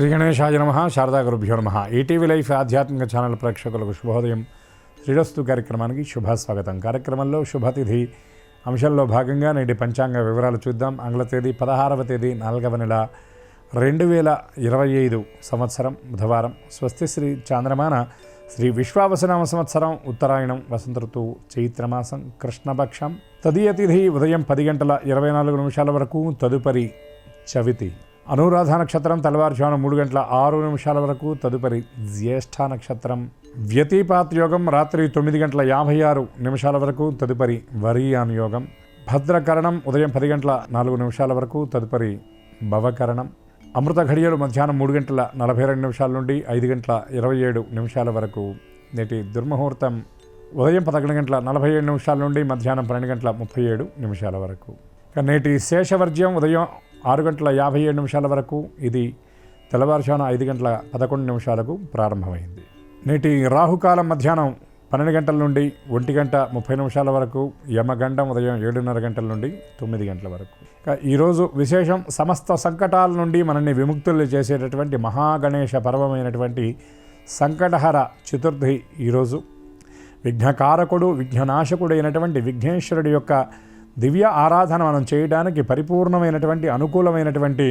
శ్రీ గణేశాయ నమః. శారదా గురుభ్యో నమః. ఈటీవీ లైఫ్ ఆధ్యాత్మిక ఛానల్ ప్రేక్షకులకు శుభోదయం. శ్రీరస్తు కార్యక్రమానికి శుభస్వాగతం. కార్యక్రమంలో శుభతిథి అంశంలో భాగంగా నేటి పంచాంగ వివరాలు చూద్దాం. ఆంగ్ల తేదీ 16వ తేదీ 4వ నెల 2025 సంవత్సరం బుధవారం. స్వస్తి శ్రీ చాంద్రమాన శ్రీ విశ్వావసనామ సంవత్సరం ఉత్తరాయణం వసంత ఋతువు చైత్రమాసం కృష్ణపక్షం. తదియ తిథి ఉదయం 10 గంటల 24 నిమిషాల వరకు. తదుపరి చవితి. అనురాధ నక్షత్రం తెల్లవారుజామున 3 గంటల 6 నిమిషాల వరకు. తదుపరి జ్యేష్ఠ నక్షత్రం. వ్యతిపాత్ యోగం రాత్రి 9 గంటల 56 నిమిషాల వరకు. తదుపరి వరీయాన్ యోగం. భద్రకరణం ఉదయం 10 గంటల 4 నిమిషాల వరకు. తదుపరి భవకరణం. అమృత ఘడియలు మధ్యాహ్నం 3 గంటల 42 నిమిషాల నుండి 5 గంటల 27 నిమిషాల వరకు. నేటి దుర్ముహూర్తం ఉదయం 11 గంటల 47 నిమిషాల నుండి మధ్యాహ్నం 12 గంటల 37 నిమిషాల వరకు. నేటి శేషవర్జ్యం ఉదయం 6 గంటల 57 నిమిషాల వరకు. ఇది తెల్లవారుజామున 5 గంటల 11 నిమిషాలకు ప్రారంభమైంది. నేటి రాహుకాలం మధ్యాహ్నం 12 గంటల నుండి 1 గంట 30 నిమిషాల వరకు. యమగండం ఉదయం 7:30 గంటల నుండి 9 గంటల వరకు. ఈరోజు విశేషం, సమస్త సంకటాల నుండి మనల్ని విముక్తులు చేసేటటువంటి మహాగణేశ పర్వమైనటువంటి సంకటహర చతుర్థి ఈరోజు. విఘ్నకారకుడు విఘ్ననాశకుడు అయినటువంటి విఘ్నేశ్వరుడి యొక్క దివ్య ఆరాధన మనం చేయడానికి పరిపూర్ణమైనటువంటి అనుకూలమైనటువంటి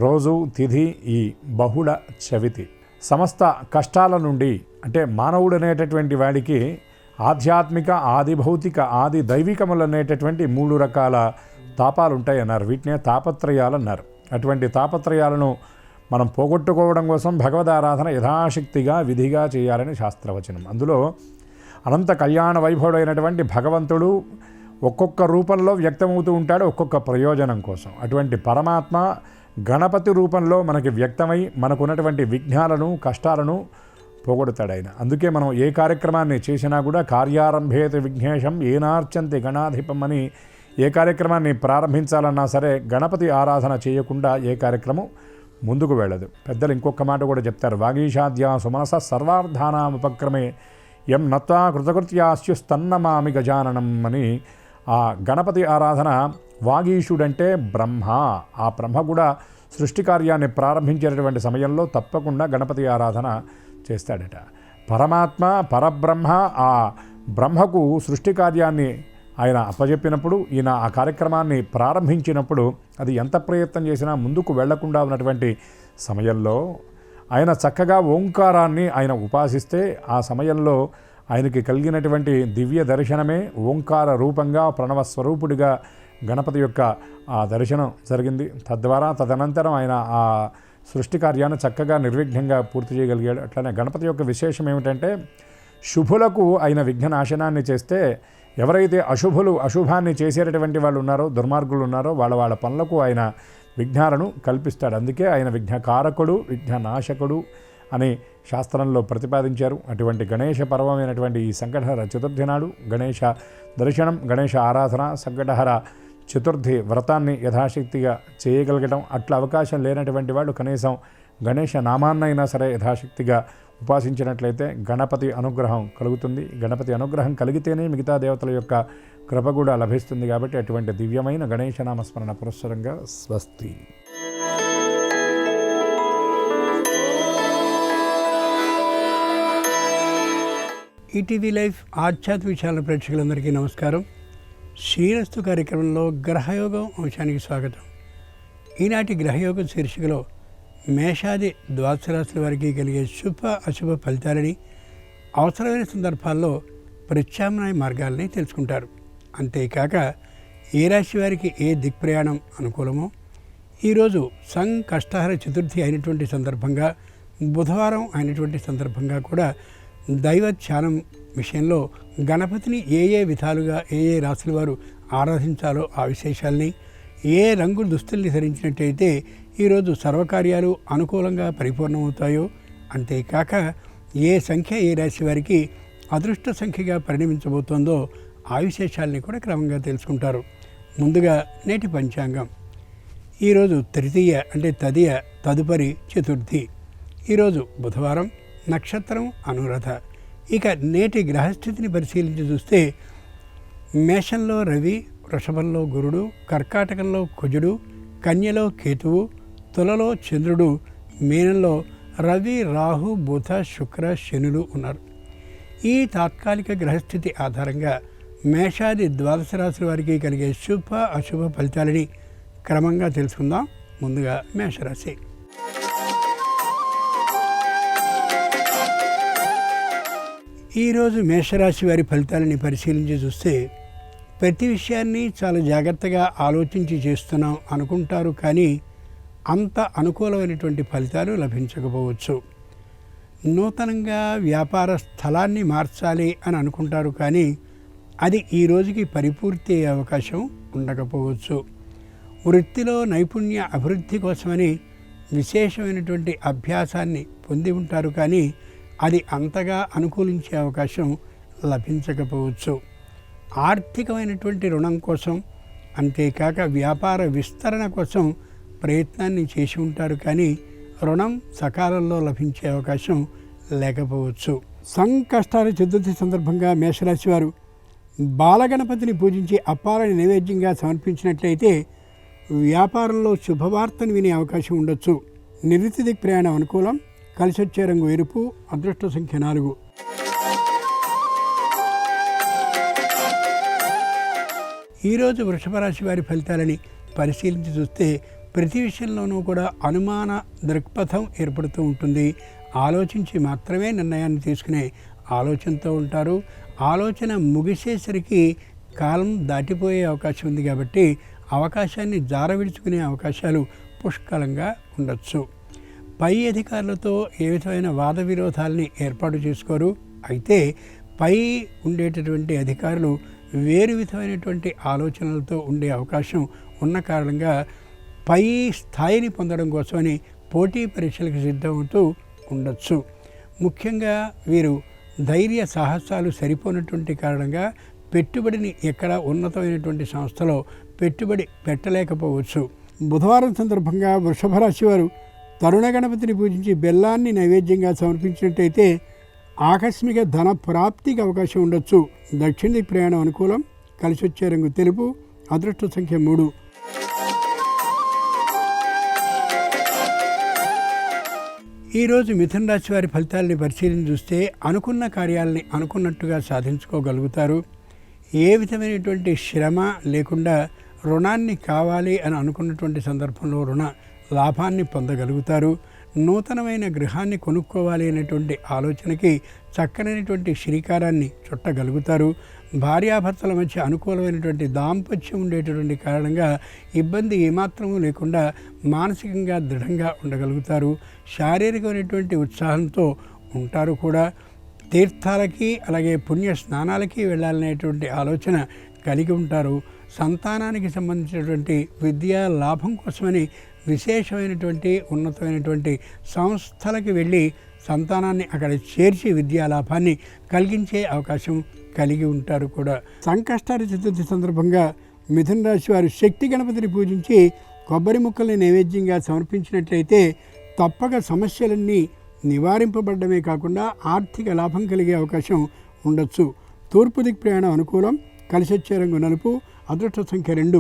రోజు తిథి ఈ బహుళ చవితి. సమస్త కష్టాల నుండి, అంటే మానవుడు అనేటటువంటి వాడికి ఆధ్యాత్మిక, ఆది భౌతిక, ఆది దైవికములు అనేటటువంటి 3 రకాల తాపాలు ఉంటాయన్నారు. వీటినే తాపత్రయాలు అన్నారు. అటువంటి తాపత్రయాలను మనం పోగొట్టుకోవడం కోసం భగవద్ ఆరాధన యథాశక్తిగా విధిగా చేయాలని శాస్త్రవచనం. అందులో అనంత కళ్యాణ వైభవుడైనటువంటి భగవంతుడు ఒక్కొక్క రూపంలో వ్యక్తమవుతూ ఉంటాడు, ఒక్కొక్క ప్రయోజనం కోసం. అటువంటి పరమాత్మ గణపతి రూపంలో మనకి వ్యక్తమై మనకున్నటువంటి విఘ్నాలను, కష్టాలను పోగొడతాడు ఆయన. అందుకే మనం ఏ కార్యక్రమాన్ని చేసినా కూడా కార్యారంభేతి విఘ్నేశం ఏనార్చంతి గణాధిపం అని ఏ కార్యక్రమాన్ని ప్రారంభించాలన్నా సరే గణపతి ఆరాధన చేయకుండా ఏ కార్యక్రమం ముందుకు వెళ్ళదు. పెద్దలు ఇంకొక మాట కూడా చెప్తారు, వాగీషాద్యా సుమనస సర్వార్థానాముపక్రమే ఎం నత్వా కృతకృత్యాస్యుస్తన్నమామి గజాననం అని. ఆ గణపతి ఆరాధన, వాగీషుడంటే బ్రహ్మ. ఆ బ్రహ్మ కూడా సృష్టి కార్యాన్ని ప్రారంభించేటటువంటి సమయంలో తప్పకుండా గణపతి ఆరాధన చేస్తాడట. పరమాత్మ పరబ్రహ్మ ఆ బ్రహ్మకు సృష్టి కార్యాన్ని ఆయన అప్పజెప్పినప్పుడు, ఈయన ఆ కార్యక్రమాన్ని ప్రారంభించినప్పుడు అది ఎంత ప్రయత్నం చేసినా ముందుకు వెళ్లకుండా ఉన్నటువంటి సమయంలో ఆయన చక్కగా ఓంకారాన్ని ఆయన ఉపాసిస్తే ఆ సమయంలో ఆయనకి కలిగినటువంటి దివ్య దర్శనమే ఓంకార రూపంగా ప్రణవస్వరూపుడిగా గణపతి యొక్క ఆ దర్శనం జరిగింది. తదనంతరం ఆయన ఆ సృష్టి కార్యాన్ని చక్కగా నిర్విఘ్నంగా పూర్తి చేయగలిగాడు. అట్లనే గణపతి యొక్క విశేషం ఏమిటంటే, శుభులకు ఆయన విఘ్ననాశనాన్ని చేస్తే, ఎవరైతే అశుభాన్ని చేసేటటువంటి వాళ్ళు ఉన్నారో, దుర్మార్గులు ఉన్నారో వాళ్ళ పనులకు ఆయన విఘ్నాలను కల్పిస్తాడు. అందుకే ఆయన విఘ్నకారకుడు విఘ్ననాశకుడు అని శాస్త్రంలో ప్రతిపాదించారు. అటువంటి గణేశ పర్వమైనటువంటి ఈ సంకటహర చతుర్థి నాడు గణేశ దర్శనం, గణేశ ఆరాధన, సంకటహర చతుర్థి వ్రతాన్ని యథాశక్తిగా చేయగలగడం, అట్లా అవకాశం లేనటువంటి వాళ్ళు కనీసం గణేశ నామాన్నైనా సరే యథాశక్తిగా ఉపాసించినట్లయితే గణపతి అనుగ్రహం కలుగుతుంది. గణపతి అనుగ్రహం కలిగితేనే మిగతా దేవతల యొక్క కృప కూడా లభిస్తుంది. కాబట్టి అటువంటి దివ్యమైన గణేశ నామస్మరణ పురస్సరంగా స్వస్తి. ఈటీవీ లైఫ్ ఆధ్యాత్మిక ఛానల్ ప్రేక్షకులందరికీ నమస్కారం. శ్రీరస్తు కార్యక్రమంలో గ్రహయోగం అంశానికి స్వాగతం. ఈనాటి గ్రహయోగం శీర్షికలో మేషాది ద్వాదశ రాశుల వారికి కలిగే శుభ అశుభ ఫలితాలని, అవసరమైన సందర్భాల్లో ప్రత్యామ్నాయ మార్గాలని తెలుసుకుంటారు. అంతేకాక ఏ రాశి వారికి ఏ దిక్ప్రయాణం అనుకూలమో, ఈరోజు సంకష్టహర చతుర్థి అయినటువంటి సందర్భంగా, బుధవారం అయినటువంటి సందర్భంగా కూడా దైవ ధ్యానం విషయంలో గణపతిని ఏ విధాలుగా ఏ రాశుల వారు ఆరాధించాలో ఆ విశేషాలని, ఏ రంగు దుస్తుల్ని ధరించినట్టయితే ఈరోజు సర్వకార్యాలు అనుకూలంగా పరిపూర్ణమవుతాయో, అంతేకాక ఏ సంఖ్య ఏ రాశి వారికి అదృష్ట సంఖ్యగా పరిణమించబోతోందో ఆ విశేషాలని కూడా క్రమంగా తెలుసుకుంటారు. ముందుగా నేటి పంచాంగం. ఈరోజు తృతీయ అంటే తదియ తదుపరి చతుర్థి. ఈరోజు బుధవారం, నక్షత్రం అనురాధ. ఇక నేటి గ్రహస్థితిని పరిశీలించి చూస్తే, మేషంలో రవి, వృషభంలో గురుడు, కర్కాటకంలో కుజుడు, కన్యలో కేతువు, తులలో చంద్రుడు, మీనంలో రవి, రాహు, బుధ, శుక్ర, శనులు ఉన్నారు. ఈ తాత్కాలిక గ్రహస్థితి ఆధారంగా మేషాది ద్వాదశ రాశుల వారికి కలిగే శుభ అశుభ ఫలితాలని క్రమంగా తెలుసుకుందాం. ముందుగా మేషరాశి. ఈరోజు మేషరాశి వారి ఫలితాలని పరిశీలించి చూస్తే ప్రతి విషయాన్ని చాలా జాగ్రత్తగా ఆలోచించి చేస్తున్నాం అనుకుంటారు, కానీ అంత అనుకూలమైనటువంటి ఫలితాలు లభించకపోవచ్చు. నూతనంగా వ్యాపార స్థలాన్ని మార్చాలి అని అనుకుంటారు, కానీ అది ఈ రోజుకి పరిపూర్తి అయ్యే అవకాశం ఉండకపోవచ్చు. వృత్తిలో నైపుణ్య అభివృద్ధి కోసమని విశేషమైనటువంటి అభ్యాసాన్ని పొంది ఉంటారు, కానీ అది అంతగా అనుకూలించే అవకాశం లభించకపోవచ్చు. ఆర్థికమైనటువంటి రుణం కోసం, అంతేకాక వ్యాపార విస్తరణ కోసం ప్రయత్నాన్ని చేసి ఉంటారు, కానీ రుణం సకాలంలో లభించే అవకాశం లేకపోవచ్చు. సంకష్టాల చతుర్థి సందర్భంగా మేషరాశి వారు బాలగణపతిని పూజించి అప్పాలని నైవేద్యంగా సమర్పించినట్లయితే వ్యాపారంలో శుభవార్తను వినే అవకాశం ఉండొచ్చు. నివృత్తి దిక్ ప్రయాణం అనుకూలం. కలిసొచ్చే రంగు ఎరుపు. అదృష్ట సంఖ్య 4. ఈరోజు వృషభ రాశి వారి ఫలితాలని పరిశీలించి చూస్తే ప్రతి విషయంలోనూ కూడా అనుమాన దృక్పథం ఏర్పడుతూ ఉంటుంది. ఆలోచించి మాత్రమే నిర్ణయాన్ని తీసుకునే ఆలోచనతో ఉంటారు. ఆలోచన ముగిసేసరికి కాలం దాటిపోయే అవకాశం ఉంది, కాబట్టి అవకాశాన్ని జారవిడుచుకునే అవకాశాలు పుష్కలంగా ఉండొచ్చు. పై అధికారులతో ఏ విధమైన వాద విరోధాలని ఏర్పాటు చేసుకోరు. అయితే పై ఉండేటటువంటి అధికారులు వేరు విధమైనటువంటి ఆలోచనలతో ఉండే అవకాశం ఉన్న కారణంగా పై స్థాయిని పొందడం కోసమని పోటీ పరీక్షలకు సిద్ధమవుతూ ఉండొచ్చు. ముఖ్యంగా వీరు ధైర్య సాహసాలు సరిపోయినటువంటి కారణంగా పెట్టుబడిని ఎక్కడ ఉన్నతమైనటువంటి సంస్థలో పెట్టుబడి పెట్టలేకపోవచ్చు. బుధవారం సందర్భంగా వృషభ రాశి వారు తరుణ గణపతిని పూజించి బెల్లాన్ని నైవేద్యంగా సమర్పించినట్టయితే ఆకస్మిక ధన ప్రాప్తికి అవకాశం ఉండొచ్చు. దక్షిణ దిక్ ప్రయాణం అనుకూలం. కలిసొచ్చే రంగు తెలుపు. అదృష్ట సంఖ్య 3. ఈరోజు మిథున రాశి వారి ఫలితాలని పరిశీలించి చూస్తే అనుకున్న కార్యాలని అనుకున్నట్టుగా సాధించుకోగలుగుతారు. ఏ విధమైనటువంటి శ్రమ లేకుండా రుణాన్ని కావాలి అని అనుకున్నటువంటి సందర్భంలో రుణ లాభాన్ని పొందగలుగుతారు. నూతనమైన గృహాన్ని కొనుక్కోవాలి అనేటువంటి ఆలోచనకి చక్కనైనటువంటి శ్రీకారాన్ని చుట్టగలుగుతారు. భార్యాభర్తల మధ్య అనుకూలమైనటువంటి దాంపత్యం ఉండేటటువంటి కారణంగా ఇబ్బంది ఏమాత్రమూ లేకుండా మానసికంగా దృఢంగా ఉండగలుగుతారు. శారీరకమైనటువంటి ఉత్సాహంతో ఉంటారు కూడా. తీర్థాలకి అలాగే పుణ్య స్నానాలకి వెళ్ళాలనేటువంటి ఆలోచన కలిగి ఉంటారు. సంతానానికి సంబంధించినటువంటి విద్యా లాభం కోసమని విశేషమైనటువంటి ఉన్నతమైనటువంటి సంస్థలకి వెళ్ళి సంతానాన్ని అక్కడ చేర్చి విద్యా లాభాన్ని కలిగించే అవకాశం కలిగి ఉంటారు కూడా. సంకష్టాల చతుర్థి సందర్భంగా మిథున రాశి వారు శక్తి గణపతిని పూజించి కొబ్బరి ముక్కల్ని నైవేద్యంగా సమర్పించినట్లయితే తప్పక సమస్యలన్నీ నివారింపబడమే కాకుండా ఆర్థిక లాభం కలిగే అవకాశం ఉండొచ్చు. తూర్పు దిక్ ప్రయాణం అనుకూలం. కలిసొచ్చే రంగు నలుపు. అదృష్ట సంఖ్య 2.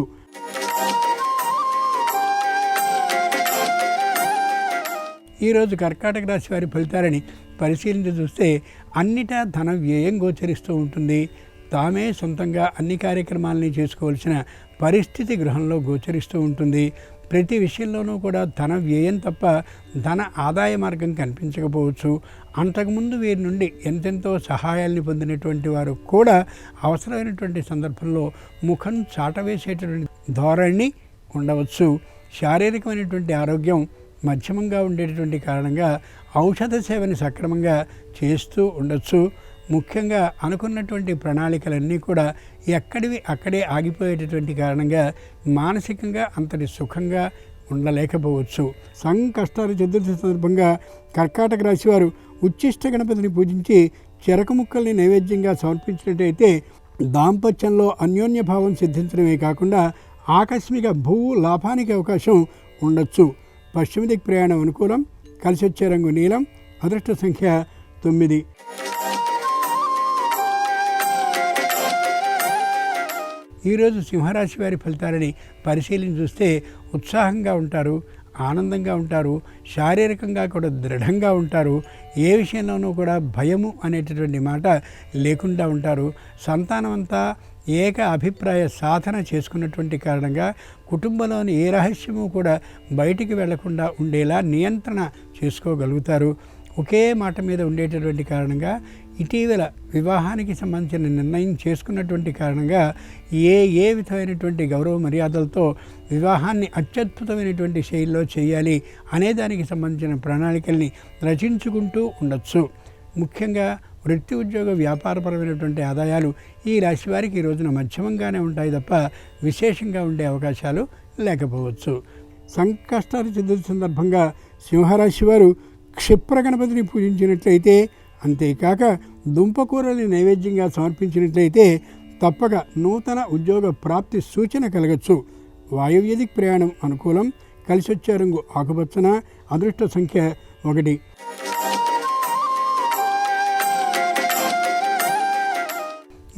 ఈరోజు కర్కాటక రాశి వారి ఫలితాలని పరిశీలించి చూస్తే అన్నిటా ధన వ్యయం గోచరిస్తూ ఉంటుంది. తామే సొంతంగా అన్ని కార్యక్రమాలని చేసుకోవాల్సిన పరిస్థితి గృహంలో గోచరిస్తూ ఉంటుంది. ప్రతి విషయంలోనూ కూడా ధన వ్యయం తప్ప ధన ఆదాయ మార్గం కనిపించకపోవచ్చు. అంతకుముందు వీరి నుండి ఎంతెంతో సహాయాల్ని పొందినటువంటి వారు కూడా అవసరమైనటువంటి సందర్భంలో ముఖం చాటవేసేటటువంటి ధోరణి ఉండవచ్చు. శారీరకమైనటువంటి ఆరోగ్యం మధ్యమంగా ఉండేటటువంటి కారణంగా ఔషధ సేవని సక్రమంగా చేస్తూ ఉండొచ్చు. ముఖ్యంగా అనుకున్నటువంటి ప్రణాళికలన్నీ కూడా ఎక్కడివి అక్కడే ఆగిపోయేటటువంటి కారణంగా మానసికంగా అంతటి సుఖంగా ఉండలేకపోవచ్చు. సంకష్టాల చతుర్థి సందర్భంగా కర్కాటక రాశి వారు ఉచ్చిష్ట గణపతిని పూజించి చెరకు ముక్కల్ని నైవేద్యంగా సమర్పించినట్టయితే దాంపత్యంలో అన్యోన్య భావం సిద్ధించడమే కాకుండా ఆకస్మిక భూ లాభానికి అవకాశం ఉండొచ్చు. పశ్చిమ దిక్ ప్రయాణం అనుకూలం. కలిసొచ్చే రంగు నీలం. అదృష్ట సంఖ్య 9. ఈరోజు సింహరాశి వారి ఫలితాలని పరిశీలించి చూస్తే ఉత్సాహంగా ఉంటారు. ఆనందంగా ఉంటారు, శారీరకంగా కూడా దృఢంగా ఉంటారు, ఏ విషయంలోనూ కూడా భయము అనేటటువంటి మాట లేకుండా ఉంటారు. సంతానం అంతా ఏక అభిప్రాయ సాధన చేసుకున్నటువంటి కారణంగా కుటుంబంలోని ఏ రహస్యము కూడా బయటికి వెళ్లకుండా ఉండేలా నియంత్రణ చేసుకోగలుగుతారు. ఒకే మాట మీద ఉండేటటువంటి కారణంగా ఇటీవల వివాహానికి సంబంధించిన నిర్ణయం చేసుకున్నటువంటి కారణంగా ఏ విధమైనటువంటి గౌరవ మర్యాదలతో వివాహాన్ని అత్యద్భుతమైనటువంటి శైలిలో చేయాలి అనే దానికి సంబంధించిన ప్రణాళికల్ని రచించుకుంటూ ఉండొచ్చు. ముఖ్యంగా వృత్తి ఉద్యోగ వ్యాపారపరమైనటువంటి ఆదాయాలు ఈ రాశి వారికి ఈ రోజున మధ్యమంగానే ఉంటాయి తప్ప విశేషంగా ఉండే అవకాశాలు లేకపోవచ్చు. సంకష్టాల చతుర్థి సందర్భంగా సింహరాశి వారు క్షిప్ర గణపతిని పూజించినట్లయితే, అంతేకాక దుంపకూరని నైవేద్యంగా సమర్పించినట్లయితే తప్పక నూతన ఉద్యోగ ప్రాప్తి సూచన కలగచ్చు. వాయువ్యదిక్ ప్రయాణం అనుకూలం. కలిసొచ్చే రంగు ఆకుపచ్చన. అదృష్ట సంఖ్య 1.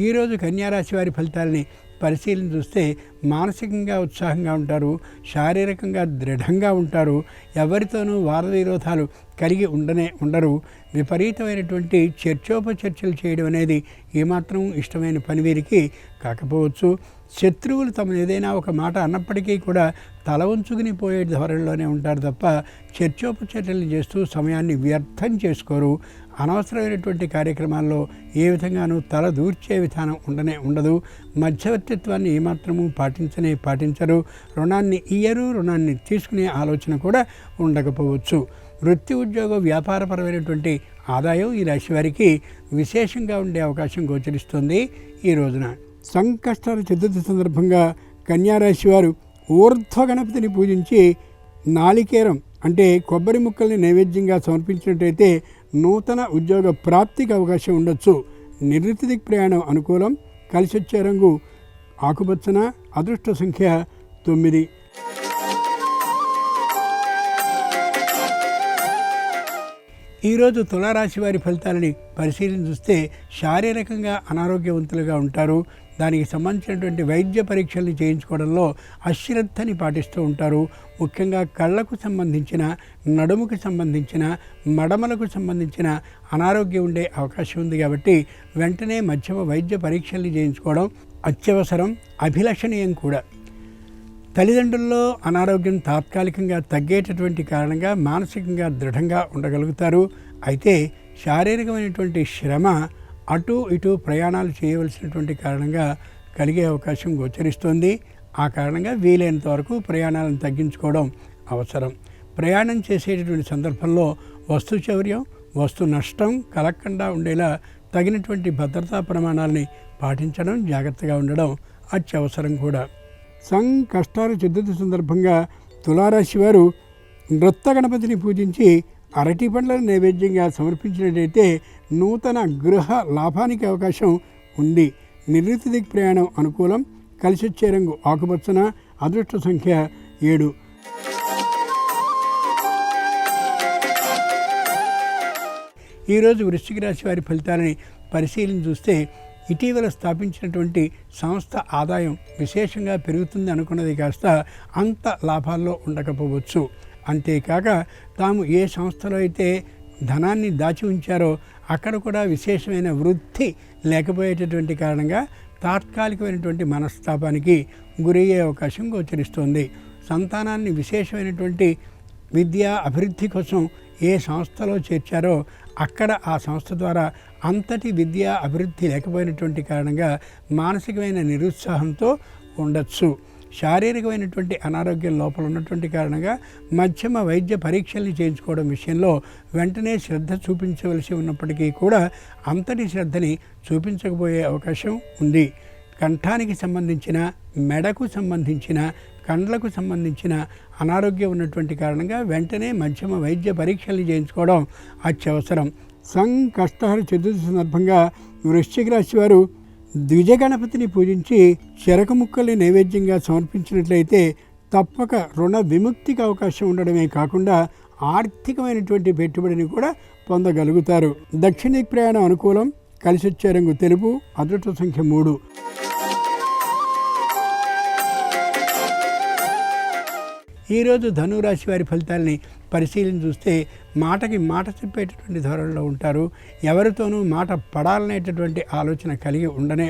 ఈరోజు కన్యారాశి వారి ఫలితాలని పరిశీలన చూస్తే మానసికంగా ఉత్సాహంగా ఉంటారు, శారీరకంగా దృఢంగా ఉంటారు, ఎవరితోనూ వాద విరోధాలు కలిగి ఉండరు. విపరీతమైనటువంటి చర్చోపచర్చలు చేయడం అనేది ఏమాత్రం ఇష్టమైన పని వీరికి కాకపోవచ్చు. శత్రువులు తమను ఏదైనా ఒక మాట అన్నప్పటికీ కూడా తల ఉంచుకుని పోయే ధోరణిలోనే ఉంటారు తప్ప చర్చోపచర్చలు చేస్తూ సమయాన్ని వ్యర్థం చేసుకోరు. అనవసరమైనటువంటి కార్యక్రమాల్లో ఏ విధంగానూ తల దూర్చే విధానం ఉండదు. మధ్యవర్తిత్వాన్ని ఏమాత్రము పాటించరు. రుణాన్ని ఇయ్యరు, రుణాన్ని తీసుకునే ఆలోచన కూడా ఉండకపోవచ్చు. వృత్తి ఉద్యోగ వ్యాపారపరమైనటువంటి ఆదాయం ఈ రాశి వారికి విశేషంగా ఉండే అవకాశం గోచరిస్తుంది. ఈ రోజున సంకష్టాల చతుర్థి సందర్భంగా కన్యారాశి వారు ఊర్ధ్వ గణపతిని పూజించి నాళికేరం అంటే కొబ్బరి ముక్కల్ని నైవేద్యంగా సమర్పించినట్టయితే నూతన ఉద్యోగ ప్రాప్తికి అవకాశం ఉండొచ్చు. నివృత్తి దిక్ ప్రయాణం అనుకూలం. కలిసొచ్చే రంగు ఆకుపచ్చన. అదృష్ట సంఖ్య 9. ఈరోజు తులారాశి వారి ఫలితాలని పరిశీలన చూస్తే శారీరకంగా అనారోగ్యవంతులుగా ఉంటారు. దానికి సంబంధించినటువంటి వైద్య పరీక్షల్ని చేయించుకోవడంలో అశ్రద్ధని పాటిస్తూ ఉంటారు. ముఖ్యంగా కళ్ళకు సంబంధించిన, నడుముకు సంబంధించిన, మడమలకు సంబంధించిన అనారోగ్యం ఉండే అవకాశం ఉంది. కాబట్టి వెంటనే మధ్యమ వైద్య పరీక్షల్ని చేయించుకోవడం అత్యవసరం, అభిలషణీయం కూడా. తల్లిదండ్రుల్లో అనారోగ్యం తాత్కాలికంగా తగ్గేటటువంటి కారణంగా మానసికంగా దృఢంగా ఉండగలుగుతారు. అయితే శారీరకమైనటువంటి శ్రమ, అటు ఇటు ప్రయాణాలు చేయవలసినటువంటి కారణంగా కలిగే అవకాశం గోచరిస్తోంది. ఆ కారణంగా వీలైనంత వరకు ప్రయాణాలను తగ్గించుకోవడం అవసరం. ప్రయాణం చేసేటటువంటి సందర్భంలో వస్తు చౌర్యం, వస్తు నష్టం కలగకుండా ఉండేలా తగినటువంటి భద్రతా ప్రమాణాలని పాటించడం, జాగ్రత్తగా ఉండడం అత్యవసరం కూడా. సంకష్టాల చతుర్థి సందర్భంగా తులారాశి వారు నృత్త గణపతిని పూజించి అరటి పండ్లను నైవేద్యంగా సమర్పించినట్లయితే నూతన గృహ లాభానికి అవకాశం ఉంది. నివృత్తి దిక్ ప్రయాణం అనుకూలం. కలిసొచ్చే రంగు ఆకుపచ్చన. అదృష్ట సంఖ్య 7. ఈరోజు వృశ్చిక రాశి వారి ఫలితాలని పరిశీలన చూస్తే ఇటీవల స్థాపించినటువంటి సంస్థ ఆదాయం విశేషంగా పెరుగుతుంది అనుకున్నది కాస్త అంత లాభాల్లో ఉండకపోవచ్చు. అంతేకాక తాము ఏ సంస్థలో అయితే ధనాన్ని దాచి ఉంచారో అక్కడ కూడా విశేషమైన వృద్ధి లేకపోయేటటువంటి కారణంగా తాత్కాలికమైనటువంటి మనస్తాపానికి గురయ్యే అవకాశం గోచరిస్తోంది. సంతానాన్ని విశేషమైనటువంటి విద్యా అభివృద్ధి కోసం ఏ సంస్థలో చేర్చారో అక్కడ ఆ సంస్థ ద్వారా అంతటి విద్యా అభివృద్ధి లేకపోయినటువంటి కారణంగా మానసికమైన నిరుత్సాహంతో ఉండొచ్చు. శారీరకమైనటువంటి అనారోగ్యం లోపల ఉన్నటువంటి కారణంగా మధ్యమ వైద్య పరీక్షల్ని చేయించుకోవడం విషయంలో వెంటనే శ్రద్ధ చూపించవలసి ఉన్నప్పటికీ కూడా అంతటి శ్రద్ధని చూపించకపోయే అవకాశం ఉంది. కంఠానికి సంబంధించిన, మెడకు సంబంధించిన, కండ్లకు సంబంధించిన అనారోగ్యం ఉన్నటువంటి కారణంగా వెంటనే మధ్యమ వైద్య పరీక్షల్ని చేయించుకోవడం అత్యవసరం. సంకష్టాల చతుర్థి సందర్భంగా వృశ్చిక రాశి వారు ద్విజ గణపతిని పూజించి చెరకు ముక్కల్ని నైవేద్యంగా సమర్పించినట్లయితే తప్పక రుణ విముక్తికి అవకాశం ఉండడమే కాకుండా ఆర్థికమైనటువంటి పెట్టుబడిని కూడా పొందగలుగుతారు. దక్షిణ ప్రయాణం అనుకూలం. కలిసొచ్చే రంగు తెలుపు. అదృష్ట సంఖ్య 3. ఈరోజు ధనురాశి వారి ఫలితాలని పరిశీలన చూస్తే మాటకి మాట చెప్పేటటువంటి ధోరణిలో ఉంటారు. ఎవరితోనూ మాట పడాలనేటటువంటి ఆలోచన కలిగి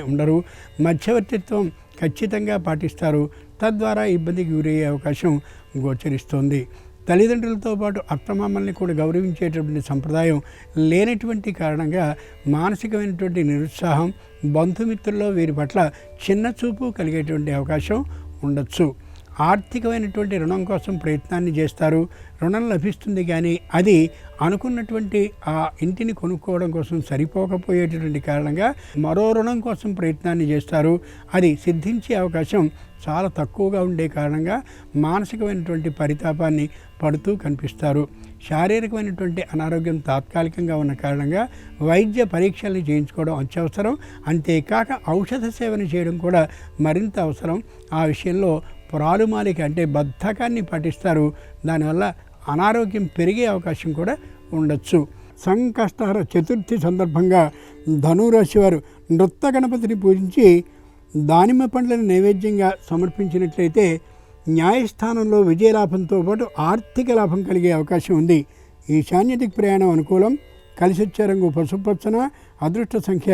ఉండరు. మధ్యవర్తిత్వం ఖచ్చితంగా పాటిస్తారు. తద్వారా ఇబ్బందికి గురయ్యే అవకాశం గోచరిస్తోంది. తల్లిదండ్రులతో పాటు అత్తమామల్ని కూడా గౌరవించేటటువంటి సంప్రదాయం లేనటువంటి కారణంగా మానసికమైనటువంటి నిరుత్సాహం, బంధుమిత్రుల్లో వీరి పట్ల చిన్న చూపు కలిగేటువంటి అవకాశం ఉండొచ్చు. ఆర్థికమైనటువంటి రుణం కోసం ప్రయత్నాన్ని చేస్తారు. రుణం లభిస్తుంది కానీ అది అనుకున్నటువంటి ఆ ఇంటిని కొనుక్కోవడం కోసం సరిపోకపోయేటటువంటి కారణంగా మరో రుణం కోసం ప్రయత్నాన్ని చేస్తారు. అది సిద్ధించే అవకాశం చాలా తక్కువగా ఉండే కారణంగా మానసికమైనటువంటి పరితాపాన్ని పడుతూ కనిపిస్తారు. శారీరకమైనటువంటి అనారోగ్యం తాత్కాలికంగా ఉన్న కారణంగా వైద్య పరీక్షల్ని చేయించుకోవడం అత్యవసరం. అంతేకాక ఔషధ సేవన చేయడం కూడా మరింత అవసరం. ఆ విషయంలో ప్రాలుమాలిక అంటే బద్ధకాన్ని పాటిస్తారు. దానివల్ల అనారోగ్యం పెరిగే అవకాశం కూడా ఉండొచ్చు. సంకష్టహర చతుర్థి సందర్భంగా ధనురాశి వారు నృత్య గణపతిని పూజించి దానిమ్మ పండ్లను నైవేద్యంగా సమర్పించినట్లయితే న్యాయస్థానంలో విజయలాభంతో పాటు ఆర్థిక లాభం కలిగే అవకాశం ఉంది. ఈశాన్య దిక్ ప్రయాణం అనుకూలం. కలిసి వచ్చే రంగు పసుపచ్చన. అదృష్ట సంఖ్య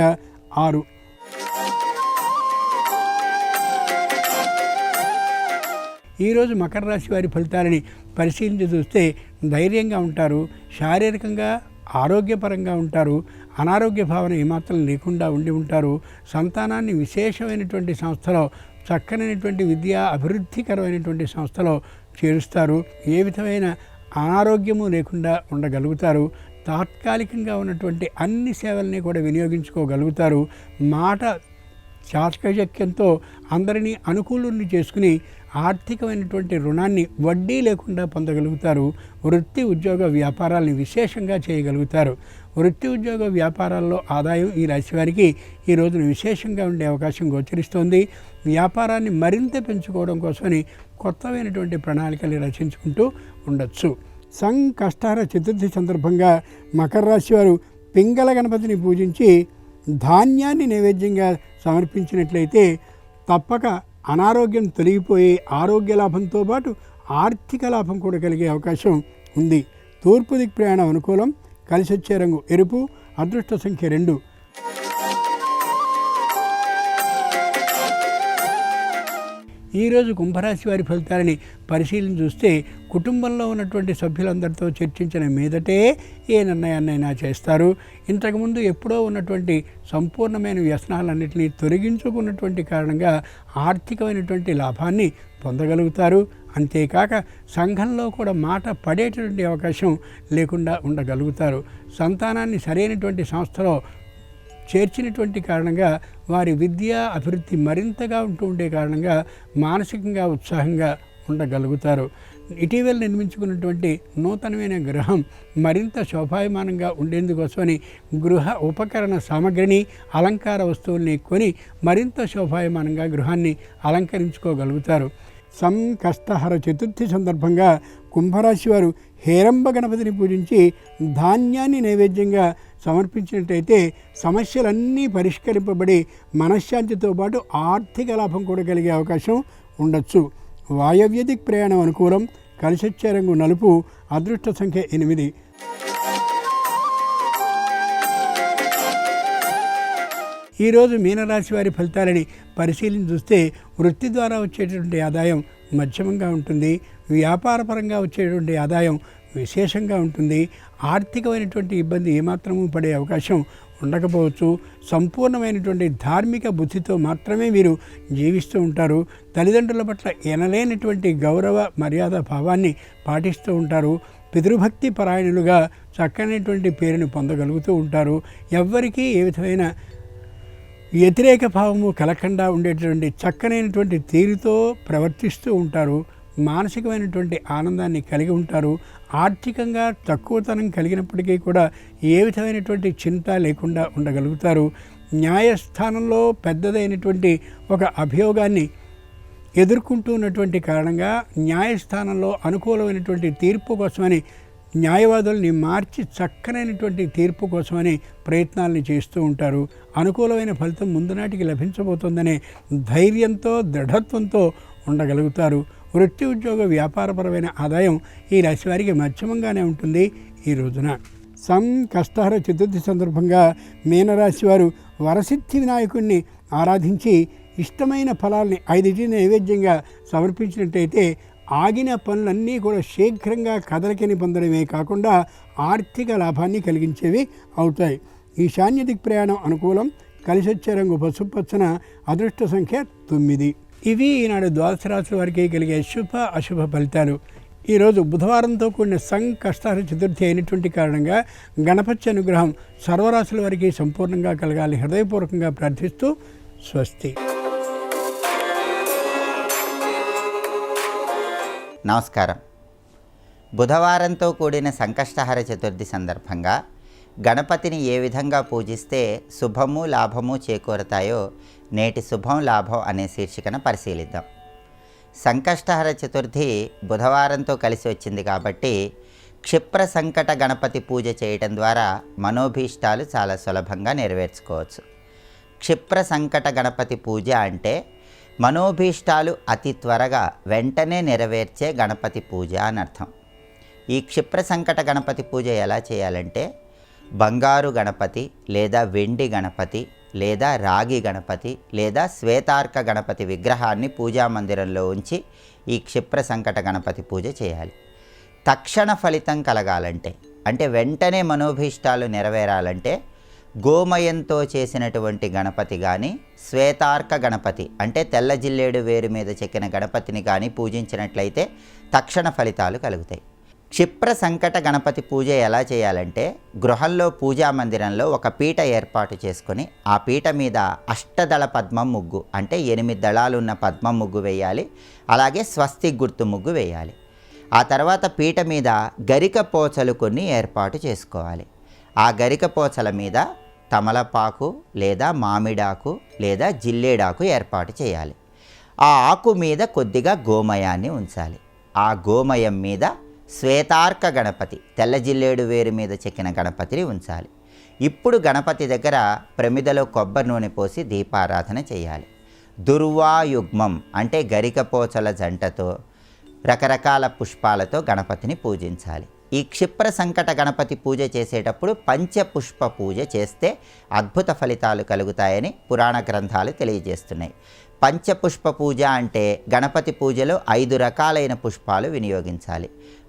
6. ఈరోజు మకర రాశి వారి ఫలితాలని పరిశీలించి చూస్తే ధైర్యంగా ఉంటారు. శారీరకంగా ఆరోగ్యపరంగా ఉంటారు. అనారోగ్య భావన ఏమాత్రం లేకుండా ఉంటారు. సంతానాన్ని విశేషమైనటువంటి సంస్థలో, చక్కనైనటువంటి విద్యా అభివృద్ధికరమైనటువంటి సంస్థలో చేరుస్తారు. ఏ విధమైన అనారోగ్యము లేకుండా ఉండగలుగుతారు. తాత్కాలికంగా ఉన్నటువంటి అన్ని సేవల్ని కూడా వినియోగించుకోగలుగుతారు. మాట చాకచక్యంతో అందరినీ అనుకూలుని చేసుకుని ఆర్థికమైనటువంటి రుణాన్ని వడ్డీ లేకుండా పొందగలుగుతారు. వృత్తి ఉద్యోగ వ్యాపారాలని విశేషంగా చేయగలుగుతారు. వృత్తి ఉద్యోగ వ్యాపారాల్లో ఆదాయం ఈ రాశి వారికి ఈ రోజున విశేషంగా ఉండే అవకాశం గోచరిస్తోంది. వ్యాపారాన్ని మరింత పెంచుకోవడం కోసమని కొత్తమైనటువంటి ప్రణాళికలు రచించుకుంటూ ఉండొచ్చు. సంకష్టహర చతుర్థి సందర్భంగా మకర రాశి వారు పింగళ గణపతిని పూజించి ధాన్యాన్ని నైవేద్యంగా సమర్పించినట్లయితే తప్పక అనారోగ్యం తొలగిపోయి ఆరోగ్య లాభంతో పాటు ఆర్థిక లాభం కూడా కలిగే అవకాశం ఉంది. తూర్పు దిక్ ప్రయాణం అనుకూలం. కలిసి వచ్చే రంగు ఎరుపు. అదృష్ట సంఖ్య 2. ఈరోజు కుంభరాశి వారి ఫలితాలని పరిశీలన చూస్తే కుటుంబంలో ఉన్నటువంటి సభ్యులందరితో చర్చించిన మీదటే ఏ నిర్ణయాన్నైనా చేస్తారు. ఇంతకుముందు ఎప్పుడో ఉన్నటువంటి సంపూర్ణమైన వ్యసనాలన్నింటినీ తొలగించుకున్నటువంటి కారణంగా ఆర్థికమైనటువంటి లాభాన్ని పొందగలుగుతారు. అంతేకాక సంఘంలో కూడా మాట పడేటటువంటి అవకాశం లేకుండా ఉండగలుగుతారు. సంతానాన్ని సరైనటువంటి సంస్థలో చేర్చినటువంటి కారణంగా వారి విద్యా అభివృద్ధి మరింతగా ఉండే కారణంగా మానసికంగా ఉత్సాహంగా ఉండగలుగుతారు. ఇటీవల నిర్మించుకున్నటువంటి నూతనమైన గృహం మరింత శోభాయమానంగా ఉండేందుకోసమని గృహ ఉపకరణ సామగ్రిని, అలంకార వస్తువుల్ని కొని మరింత శోభాయమానంగా గృహాన్ని అలంకరించుకోగలుగుతారు. సంకష్టహర చతుర్థి సందర్భంగా కుంభరాశి వారు హేరంబ గణపతిని పూజించి ధాన్యాన్ని నైవేద్యంగా సమర్పించినట్టయితే సమస్యలన్నీ పరిష్కరింపబడి మనశ్శాంతితో పాటు ఆర్థిక లాభం కూడా కలిగే అవకాశం ఉండొచ్చు. వాయవ్య దిక్ ప్రయాణం అనుకూలం. కలిసి వచ్చే రంగు నలుపు. అదృష్ట సంఖ్య 8. ఈరోజు మీనరాశి వారి ఫలితాలని పరిశీలన చూస్తే వృత్తి ద్వారా వచ్చేటువంటి ఆదాయం మధ్యమంగా ఉంటుంది. వ్యాపారపరంగా వచ్చేటువంటి ఆదాయం విశేషంగా ఉంటుంది. ఆర్థికమైనటువంటి ఇబ్బంది ఏమాత్రము పడే అవకాశం ఉండకపోవచ్చు. సంపూర్ణమైనటువంటి ధార్మిక బుద్ధితో మాత్రమే వీరు జీవిస్తూ ఉంటారు. తల్లిదండ్రుల పట్ల ఎనలేనటువంటి గౌరవ మర్యాద భావాన్ని పాటిస్తూ ఉంటారు. పితృభక్తి పరాయణులుగా చక్కనైనటువంటి పేరును పొందగలుగుతూ ఉంటారు. ఎవ్వరికీ ఏ విధమైన వ్యతిరేక భావము కలకుండా ఉండేటటువంటి చక్కనైనటువంటి తీరుతో ప్రవర్తిస్తూ ఉంటారు. మానసికమైనటువంటి ఆనందాన్ని కలిగి ఉంటారు. ఆర్థికంగా తక్కువతనం కలిగినప్పటికీ కూడా ఏ విధమైనటువంటి చింత లేకుండా ఉండగలుగుతారు. న్యాయస్థానంలో పెద్దదైనటువంటి ఒక అభియోగాన్ని ఎదుర్కొంటూ ఉన్నటువంటి కారణంగా న్యాయస్థానంలో అనుకూలమైనటువంటి తీర్పు కోసమని న్యాయవాదుల్ని మార్చి చక్కనైనటువంటి తీర్పు కోసమని ప్రయత్నాలను చేస్తూ ఉంటారు. అనుకూలమైన ఫలితం ముందు నాటికి లభించబోతోందనే ధైర్యంతో, దృఢత్వంతో ఉండగలుగుతారు. వృత్తి ఉద్యోగ వ్యాపారపరమైన ఆదాయం ఈ రాశి వారికి మధ్యమంగానే ఉంటుంది ఈ రోజున. సంకష్టహర చతుర్థి సందర్భంగా మీనరాశి వారు వరసిద్ధి వినాయకుడిని ఆరాధించి ఇష్టమైన ఫలాల్ని 5 నైవేద్యంగా సమర్పించినట్టయితే ఆగిన పనులన్నీ కూడా శీఘ్రంగా కదలికని పొందడమే కాకుండా ఆర్థిక లాభాన్ని కలిగించేవి అవుతాయి. ఈశాన్య దిక్ ప్రయాణం అనుకూలం. కలిసొచ్చే రంగు పసుపచ్చన. అదృష్ట సంఖ్య 9. ఇవి ఈనాడు ద్వాదశ రాశుల వారికి కలిగే శుభ అశుభ ఫలితాలు. ఈరోజు బుధవారంతో కూడిన సంకష్టహర చతుర్థి అయినటువంటి కారణంగా గణపతి అనుగ్రహం సర్వరాశుల వారికి సంపూర్ణంగా కలగాలి హృదయపూర్వకంగా ప్రార్థిస్తూ స్వస్తి. నమస్కారం. బుధవారంతో కూడిన సంకష్టహర చతుర్థి సందర్భంగా గణపతిని ఏ విధంగా పూజిస్తే శుభము లాభము చేకూరతాయో నేటి శుభం లాభం అనే శీర్షికను పరిశీలిద్దాం. సంకష్టహర చతుర్థి బుధవారంతో కలిసి వచ్చింది కాబట్టి క్షిప్ర సంకట గణపతి పూజ చేయటం ద్వారా మనోభీష్టాలు చాలా సులభంగా నెరవేర్చుకోవచ్చు. క్షిప్ర సంకట గణపతి పూజ అంటే మనోభీష్టాలు అతి త్వరగా వెంటనే నెరవేర్చే గణపతి పూజ అని అర్థం. ఈ క్షిప్ర సంకట గణపతి పూజ ఎలా చేయాలంటే బంగారు గణపతి లేదా వెండి గణపతి లేదా రాగి గణపతి లేదా శ్వేతార్క గణపతి విగ్రహాన్ని పూజా మందిరంలో ఉంచి ఈ క్షిప్ర సంకట గణపతి పూజ చేయాలి. తక్షణ ఫలితం కలగాలంటే అంటే వెంటనే మనోభీష్టాలు నెరవేరాలంటే గోమయంతో చేసినటువంటి గణపతి కానీ శ్వేతార్క గణపతి అంటే తెల్ల జిల్లేడు వేరు మీద చెక్కిన గణపతిని కానీ పూజించినట్లయితే తక్షణ ఫలితాలు కలుగుతాయి. క్షిప్ర సంకట గణపతి పూజ ఎలా చేయాలంటే గృహంలో పూజా మందిరంలో ఒక పీట ఏర్పాటు చేసుకొని ఆ పీట మీద అష్టదళ పద్మం ముగ్గు అంటే 8 దళాలున్న పద్మం ముగ్గు వేయాలి. అలాగే స్వస్తిక్ గుర్తు ముగ్గు వేయాలి. ఆ తర్వాత పీట మీద గరిక పోచలు కొన్ని ఏర్పాటు చేసుకోవాలి. ఆ గరిక పోచల మీద తమలపాకు లేదా మామిడాకు లేదా జిల్లేడాకు ఏర్పాటు చేయాలి. ఆ ఆకు మీద కొద్దిగా గోమయాన్ని ఉంచాలి. ఆ గోమయం మీద శ్వేతార్క గణపతి తెల్ల జిల్లేడు వేరు మీద చెక్కిన గణపతిని ఉంచాలి. ఇప్పుడు గణపతి దగ్గర ప్రమిదలో కొబ్బరి నూనె పోసి దీపారాధన చేయాలి. దుర్వాయుగ్మం అంటే గరికపోచల జంటతో రకరకాల పుష్పాలతో గణపతిని పూజించాలి. ఈ క్షిప్ర సంకట గణపతి పూజ చేసేటప్పుడు పంచపుష్ప పూజ చేస్తే అద్భుత ఫలితాలు కలుగుతాయని పురాణ గ్రంథాలు తెలియజేస్తున్నాయి. పంచపుష్ప పూజ అంటే గణపతి పూజలో 5 రకాలైన పుష్పాలు వినియోగించాలి.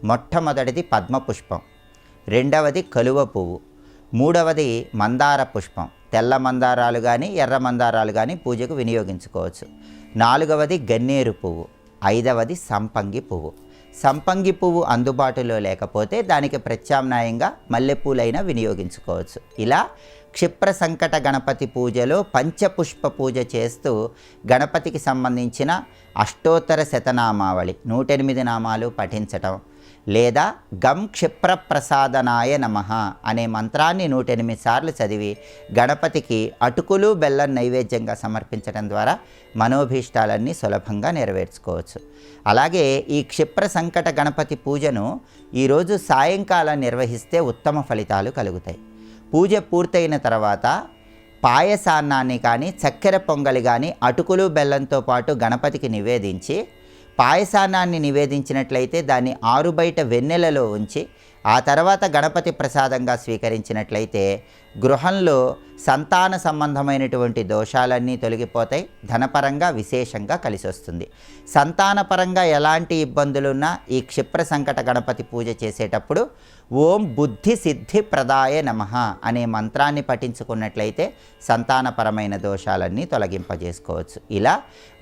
మొట్టమొదటిది పద్మపుష్పం, రెండవది కలువ పువ్వు, మూడవది మందార పుష్పం, తెల్ల మందారాలు కానీ ఎర్ర మందారాలు కానీ పూజకు వినియోగించుకోవచ్చు. నాలుగవది గన్నేరు పువ్వు, ఐదవది సంపంగి పువ్వు. సంపంగి పువ్వు అందుబాటులో లేకపోతే దానికి ప్రత్యామ్నాయంగా మల్లెపూలైనా వినియోగించుకోవచ్చు. ఇలా క్షిప్ర సంకట గణపతి పూజలో పంచపుష్ప పూజ చేస్తూ గణపతికి సంబంధించిన అష్టోత్తర శతనామావళి 108 నామాలు పఠించటం లేదా గం క్షిప్ర ప్రసాదనాయ నమః అనే మంత్రాన్ని 108 సార్లు చదివి గణపతికి అటుకులు బెల్లం నైవేద్యంగా సమర్పించడం ద్వారా మనోభీష్టాలన్నీ సులభంగా నెరవేర్చుకోవచ్చు. అలాగే ఈ క్షిప్ర సంకట గణపతి పూజను ఈరోజు సాయంకాలం నిర్వహిస్తే ఉత్తమ ఫలితాలు కలుగుతాయి. పూజ పూర్తయిన తర్వాత పాయసాన్నాన్ని కానీ చక్కెర పొంగలి కానీ అటుకులు బెల్లంతో పాటు గణపతికి నివేదించి పాయసాన్నాన్ని నివేదించినట్లయితే దాన్ని ఆరుబయట వెన్నెలలో ఉంచి ఆ తర్వాత గణపతి ప్రసాదంగా స్వీకరించినట్లయితే గృహంలో సంతాన సంబంధమైనటువంటి దోషాలన్నీ తొలగిపోతాయి. ధనపరంగా విశేషంగా కలిసి వస్తుంది. సంతానపరంగా ఎలాంటి ఇబ్బందులున్నా ఈ క్షిప్ర సంకట గణపతి పూజ చేసేటప్పుడు ఓం బుద్ధి సిద్ధి ప్రదాయ నమః అనే మంత్రాన్ని పఠించుకున్నట్లయితే సంతానపరమైన దోషాలన్నీ తొలగింపజేసుకోవచ్చు. ఇలా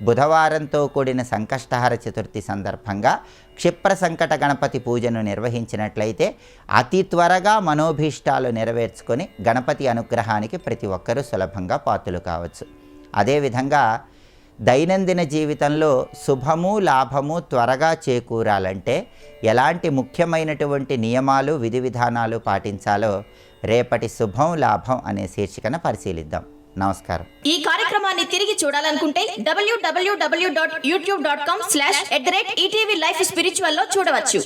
బుధవారంతో కూడిన సంకష్టహర చతుర్థి సందర్భంగా క్షిప్ర సంకట గణపతి పూజను నిర్వహించినట్లయితే అతి త్వరగా మనోభీష్టాలు నెరవేర్చుకొని గణపతి అనుగ్రహానికి ప్రతి ఒక్కరూ సులభంగా పాత్రులు కావచ్చు. అదేవిధంగా దైనందిన జీవితంలో శుభము లాభము త్వరగా చేకూరాలంటే ఎలాంటి ముఖ్యమైనటువంటి నియమాలు విధి విధానాలు పాటించాలో రేపటి శుభం లాభం అనే శీర్షికను పరిశీలిద్దాం. నమస్కారం. ఈ కార్యక్రమాన్ని తిరిగి చూడాలనుకుంటే www.youtube.com/ETV Life Spiritual లో చూడవచ్చు.